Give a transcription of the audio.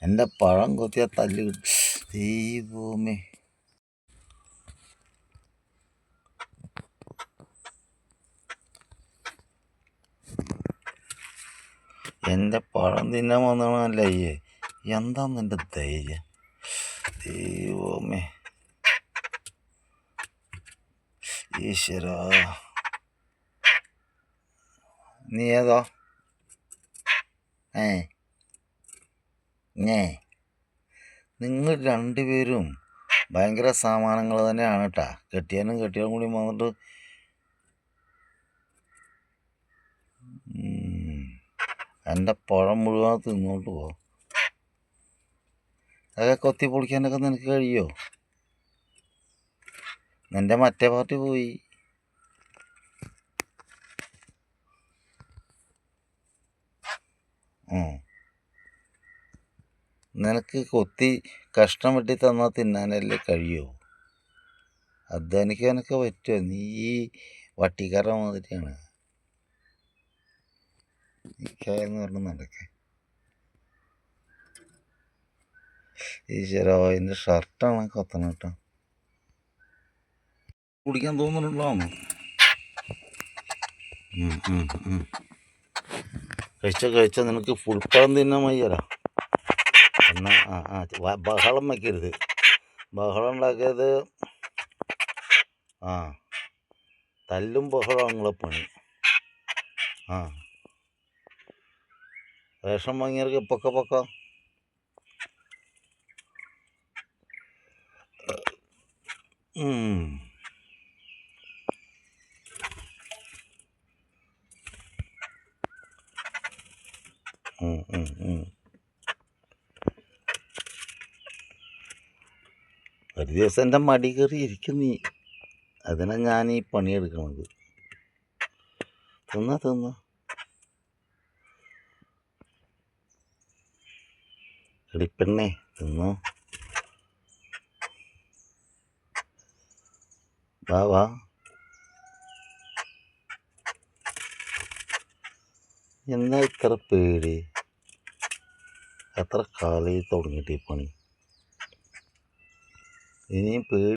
എൻ്റെ പഴം കൊത്തിയ തല്ല് ദൈവമേ. എൻ്റെ പഴം തിന്നാൻ വന്നതാണല്ലേ അയ്യേ. എന്താന്ന് എൻ്റെ ധൈര്യം ദൈവമേ. ഈശ്വരാ, നീ ഏതോ നിങ്ങൾ രണ്ടുപേരും ഭയങ്കര സാമാനങ്ങൾ തന്നെയാണ് കേട്ടാ. കെട്ടിയാനും കൂടി വന്നിട്ട് എൻ്റെ പഴം മുഴുവൻ തിന്നോട്ട് പോ. അതൊക്കെ കൊത്തി പൊളിക്കാനൊക്കെ നിനക്ക് കഴിയോ? നിൻ്റെ മറ്റേ പാർട്ടി പോയി. നിനക്ക് കൊത്തി കഷ്ണം വെട്ടി തന്നാൽ തിന്നാനല്ലേ കഴിയോ? അധ്വാനിക്കാനൊക്കെ പറ്റുമോ? നീ ഈ വട്ടിക്കാരൻ മാതിരിയാണ്. എന്ന് പറഞ്ഞ് നടക്കേ. ഈശ്വരാ, എൻ്റെ ഷർട്ടാണ് കൊത്തണം കേട്ടോ. കുടിക്കാൻ തോന്നുന്നുള്ളതാണോ? കഴിച്ച നിനക്ക് പുളിപ്പഴം തിന്നാൻ വയ്യരാ. എന്നാ ബഹളം വയ്ക്കരുത്. ബഹളം ഉണ്ടാക്കിയത് തല്ലും ബഹളം നിങ്ങളെ പണി. റേഷൻ വാങ്ങിയവർക്ക് പൊക്ക ഒരു ദിവസം എൻ്റെ മടി കയറി ഇരിക്കും നീ. അതിനാണ് ഞാൻ ഈ പണിയെടുക്കണത്. തിന്ന എടിപ്പെണ്ണേ, തിന്നോ. വാ. എന്താ ഇത്ര പേടി? എത്ര കാലം തുടങ്ങിയിട്ട് ഈ പണി? ഇനിയും പേടി